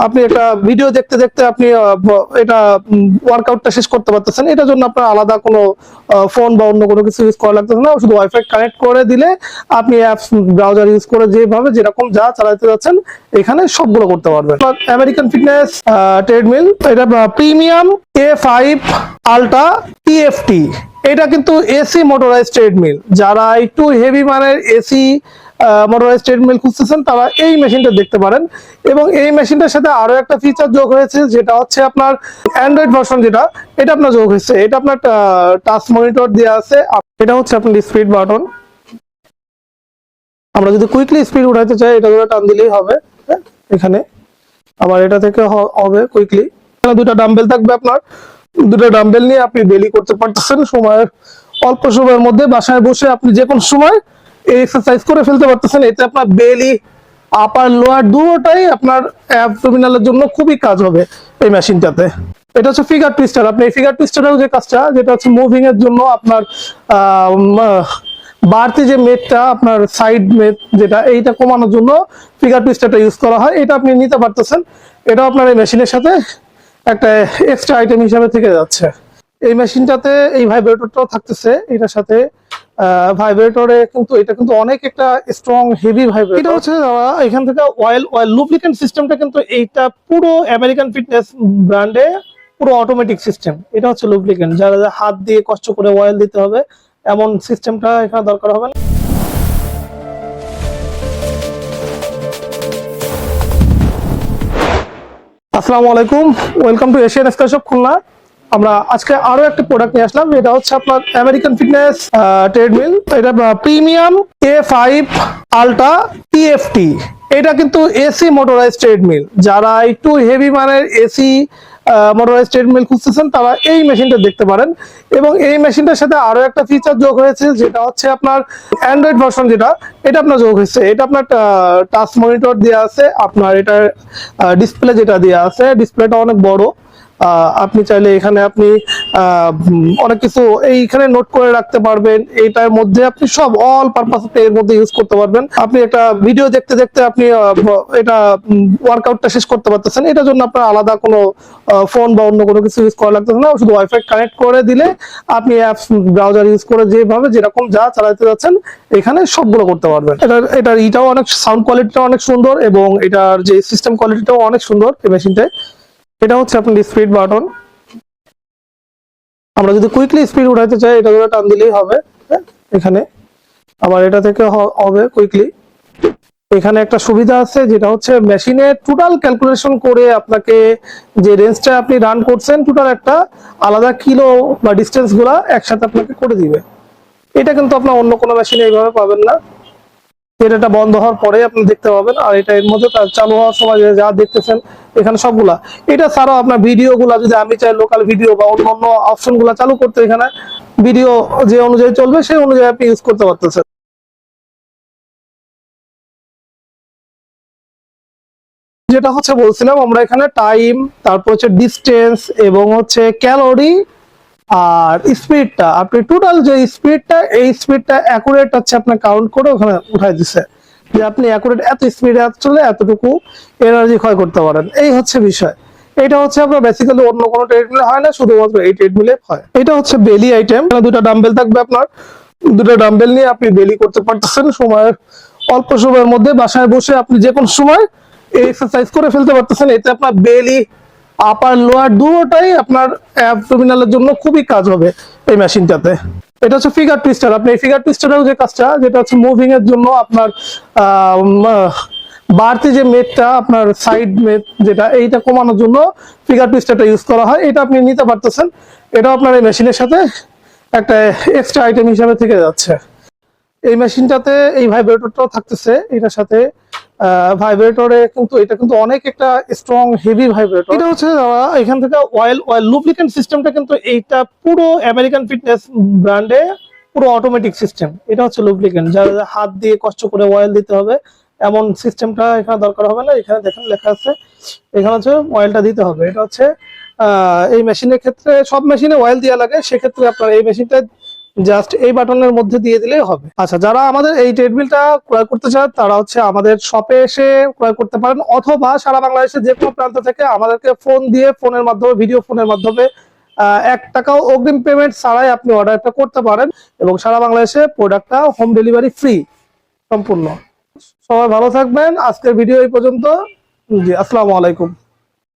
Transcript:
আপনি একটা ভিডিও দেখতে দেখতে আপনি এটা ওয়ার্কআউটটা শেষ করতে পারতেছেন। এটার জন্য আপনার আলাদা কোনো ফোন বা অন্য কোনো কিছু ইউজ করা লাগতেছে না, শুধু ওয়াইফাই কানেক্ট করে দিলে আপনি অ্যাপস ব্রাউজার ইউজ করে যেভাবে যেরকম যা চালাতে যাচ্ছেন এখানে সবগুলো করতে পারবেন। আমেরিকান ফিটনেস ট্রেডমিল, এটা প্রিমিয়াম A5 আলট্রা TFT। এটা কিন্তু এসি মোটরাইজ ট্রেডমিল। যারা একটু হেভি মানের এসি মোটরাইজ ট্রেডমিল খুঁজতেছেন তারা এই মেশিনটা দেখতে পারেন। এবং এই মেশিনটার সাথে আরো একটা ফিচার যোগ হয়েছে, যেটা হচ্ছে আপনার অ্যান্ড্রয়েড ভার্সন, যেটা এটা আপনার যোগ হয়েছে। এটা আপনার টাচ মনিটর দেওয়া আছে। এটা হচ্ছে আপনার স্পিড বাটন। আমরা যদি কুইকলি স্পিড উঠাইতে চাই এটা ধরে টান দিলেই হবে এখানে। আবার এটা থেকে হবে কুইকলি। এখানে দুটো ডাম্বেল থাকবে, আপনার দুটো ডাম্বেল নিয়ে আপনি বেলি করতে পারতেছেন সময়ের অল্প সময়ের মধ্যে। বাসায় বসে আপনি যে কোনো সময় এই এক্সারসাইজ করে ফেলতে পারতেছেন। এতে আপনার বেলি আপার লোয়ার দুটোটাই আপনার অ্যাবডোমিনালের জন্য খুবই কাজ হবে এই মেশিনটাতে। এটা হচ্ছে ফিগার টুইস্টার। আপনি এই ফিগার টুইস্টারেও যে কাজটা, যেটা হচ্ছে মুভিং এর জন্য আপনার বাড়তি যে মেটটা আপনার সাইড মেট যেটা, এইটা কমানোর জন্য ফিগার টুইস্টারটা ইউজ করা হয়। এটা আপনি নিতে পারতেছেন। এটাও আপনার এই মেশিনের সাথে একটা এক্সট্রা আইটেম হিসাবে থেকে যাচ্ছে। এই মেশিনটাতে এই ভাইব্রেটরটাও থাকতেছে এটার সাথে। ভাইব্রেটরে কিন্তু এটা কিন্তু অনেক একটা স্ট্রং হেভি ভাইব্রেটর। এটা হচ্ছে এখান থেকে অয়েল লুব্রিকেন্ট সিস্টেমটা কিন্তু এইটা পুরো আমেরিকান ফিটনেস ব্র্যান্ডে পুরো অটোমেটিক সিস্টেম। এটা হচ্ছে লুব্রিকেন্ট, যারা হাত দিয়ে কষ্ট করে অয়েল দিতে হবে এমন সিস্টেমটা এখানে দরকার হবে না। আসসালামু আলাইকুম, welcome to Asian sky shop Khulna. আমরা আজকে আরো একটা প্রোডাক্ট নিয়ে আসলাম। এটা হচ্ছে আপনার আমেরিকান ফিটনেস ট্রেডমিল। এটা প্রিমিয়াম A5 আলট্রা TFT। এটা কিন্তু এসি মোটরাইজ ট্রেডমিল। যারা একটু হেভি মানের এসি মোটরাইজ ট্রেডমিল খুঁজতেছেন তারা এই মেশিনটা দেখতে পারেন। এবং এই মেশিনটার সাথে আরো একটা ফিচার যোগ হয়েছে, যেটা হচ্ছে আপনার অ্যান্ড্রয়েড ভার্সন, যেটা এটা আপনার যোগ হয়েছে। এটা আপনার টাচ মনিটর দেওয়া আছে। আপনার এটা ডিসপ্লে যেটা দেওয়া আছে, ডিসপ্লেটা অনেক বড়। আপনি চাইলে এখানে আপনি অনেক কিছু এইখানে নোট করে রাখতে পারবেন। এইটার মধ্যে আপনি সব অল পারপাস এর মধ্যে ইউজ করতে পারবেন। আপনি একটা ভিডিও দেখতে দেখতে আপনি এটা ওয়ার্কআউটটা শেষ করতে পারতেছেন। এটার জন্য আপনার আলাদা কোনো ফোন বা অন্য কোনো কিছু ইউজ করা লাগতেছে না, শুধু ওয়াইফাই কানেক্ট করে দিলে আপনি অ্যাপস ব্রাউজার ইউজ করে যেভাবে যেরকম যা চালাতে যাচ্ছেন এখানে সবগুলো করতে পারবেন। এটার ইটাও অনেক, সাউন্ড কোয়ালিটিটাও অনেক সুন্দর এবং এটার যে সিস্টেম কোয়ালিটিটাও অনেক সুন্দর এই মেশিনটায়। এটা হচ্ছে আপনার স্পিড বাটন। আমরা যদি কুইকলি স্পিড উঠাইতে চাই এটা ধরে টান দিলেই হবে এখানে। আবার এটা থেকে হবে কুইকলি। এখানে একটা সুবিধা আছে, যেটা হচ্ছে মেশিনে টোটাল ক্যালকুলেশন করে আপনাকে যে রেঞ্জটা আপনি রান করছেন টোটাল একটা আলাদা কিলো বা ডিস্টেন্স গুলা একসাথে আপনাকে করে দিবে। এটা কিন্তু আপনার অন্য কোনো মেশিনে এইভাবে পাবেন না। এটা বন্ধ হওয়ার পরে আপনি দেখতে পাবেন। আর এটা এর মধ্যে চালু হওয়ার সময় যা দেখতেছেন এখানে সবগুলা। এটা ছাড়াও আপনার ভিডিও গুলা, যদি আমি চাই লোকাল ভিডিও বা অন্য অপশন গুলা চালু করতে, এখানে ভিডিও যে অনুযায়ী চলবে সেই অনুযায়ী আপনি ইউজ করতে পারতেছেন। যেটা হচ্ছে বলছিলাম, আমরা এখানে টাইম, তারপর হচ্ছে ডিস্টেন্স এবং হচ্ছে ক্যালোরি আর স্পিডটা, আপনি টোটাল যে স্পিডটা, এই স্পিডটা অ্যাকুরেট হচ্ছে আপনার কাউন্ট করে ওখানে উঠাই দিচ্ছে যে আপনি অ্যাকুরেট এত স্পিডে চলে এতটুকু এনার্জি ক্ষয় করতে পারেন। এই হচ্ছে বিষয়। এটা হচ্ছে আপনার বেসিক্যালি অন্য কোনো ট্রেডমিলে হয় না, শুধুমাত্র এই ট্রেডমিলে হয়। এটা হচ্ছে বেলি আইটেম। দুটো ডাম্বেল থাকবে, আপনার দুটো ডাম্বেল নিয়ে আপনি বেলি করতে পারতেছেন সময়ের অল্প সময়ের মধ্যে। বাসায় বসে আপনি যে কোনো সময় এই এক্সারসাইজ করে ফেলতে পারতেছেন। এতে আপনার বেলি আপার লোয়ার দুটোটাই আপনার অ্যাবডোমিনালের জন্য খুবই কাজ হবে এই মেশিনটাতে। এটা হচ্ছে ফিগার টুইস্টার। আপনি এই ফিগার টুইস্টারেও যে কাজটা, যেটা হচ্ছে মুভিং এর জন্য আপনার বাড়তি যে মেটটা আপনার সাইড মেট যেটা, এইটা কমানোর জন্য ফিগার টুইস্টারটা ইউজ করা হয়। এটা আপনি নিতে পারতেছেন। এটাও আপনার এই মেশিনের সাথে একটা এক্সট্রা আইটেম হিসাবে থেকে যাচ্ছে। এই মেশিনটাতে এই ভাইব্রেটরটাও থাকতেছে এটার সাথে। ভাইব্রেটরে কিন্তু এটা কিন্তু অনেক একটা স্ট্রং হেভি ভাইব্রেটর। এটা হচ্ছে এখান থেকে অয়েল লুব্রিকেন্ট সিস্টেমটা কিন্তু এইটা পুরো আমেরিকান ফিটনেস ব্র্যান্ডে পুরো অটোমেটিক সিস্টেম। এটা হচ্ছে লুব্রিকেন্ট, যারা হাত দিয়ে কষ্ট করে অয়েল দিতে হবে এমন সিস্টেমটা এখানে দরকার হবে না। এখানে দেখেন লেখা আছে, এখানে হচ্ছে অয়েলটা দিতে হবে। এটা হচ্ছে এই মেশিনের ক্ষেত্রে, সব মেশিনে অয়েল দেওয়া লাগে, সেক্ষেত্রে আপনার এই মেশিনটা জাস্ট এই বাটনের মধ্যে দিয়ে দিলেই হবে। আচ্ছা, যারা আমাদের এই ট্রেডমিলটা ক্রয় করতে চান তারা হচ্ছে আমাদের শপে এসে ক্রয় করতে পারেন, অথবা সারা বাংলাদেশের যে কোনো প্রান্ত থেকে আমাদেরকে ফোন দিয়ে, ফোনের মাধ্যমে, ভিডিও ফোনের মাধ্যমে 1 টাকাও অগ্রিম পেমেন্ট ছাড়াই আপনি অর্ডারটা করতে পারেন, এবং সারা বাংলাদেশে প্রোডাক্টটা হোম ডেলিভারি ফ্রি সম্পূর্ণ। সবাই ভালো থাকবেন। আজকের ভিডিও এই পর্যন্ত। জি, আসসালামু আলাইকুম।